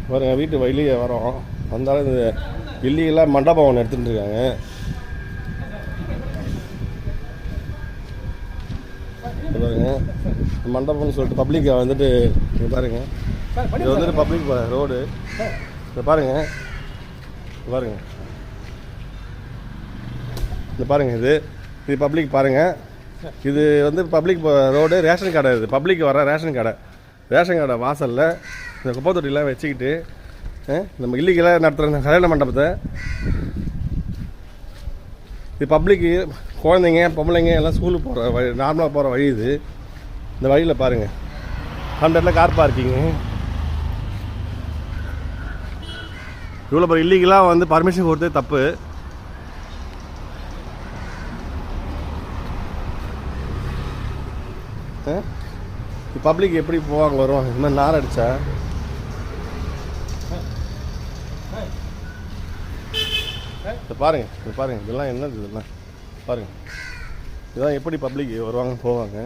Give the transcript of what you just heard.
பாருங்க வீட்டு வெளியே வரோம். வந்தாலும் இந்த இல்லீகலாக மண்டபம் ஒன்று எடுத்துகிட்டு இருக்காங்க. பாருங்க மண்டபம்னு சொல்லிட்டு பப்ளிக் வந்துட்டு இங்கே பாருங்க. இது வந்துட்டு பப்ளிக் ரோடு. இதை பாருங்க பாருங்க இந்த பாருங்க இது பப்ளிக் பாருங்க. இது வந்து பப்ளிக் ரோடு. ரேஷன் கடை. இது பப்ளிக் வர ரேஷன் கடை. ரேஷன் கடை வாசலில் இந்த குப்பை தொட்டிலாம் வச்சுக்கிட்டு நம்ம இல்லீகலாக நடத்துகிற கல்யாண மண்டபத்தை இது பப்ளிக்கு குழந்தைங்க பொம்பளைங்க எல்லாம் ஸ்கூலுக்கு போகிற வழி, நார்மலாக போகிற வழி இது. இந்த வழியில் பாருங்கள் 100 கார் பார்க்கிங்கு. இவ்வளோ பேர் இல்லீகலாக வந்து பர்மிஷன் கொடுத்தது தப்பு. பப்ளிக் எப்படி போவாங்க வருவாங்க இந்த மாதிரி நார் அடித்தா? இதை பாருங்கள் இதெல்லாம் என்னது? இதெல்லாம் பாருங்கள். இதெல்லாம் எப்படி பப்ளிக் வருவாங்க போவாங்க?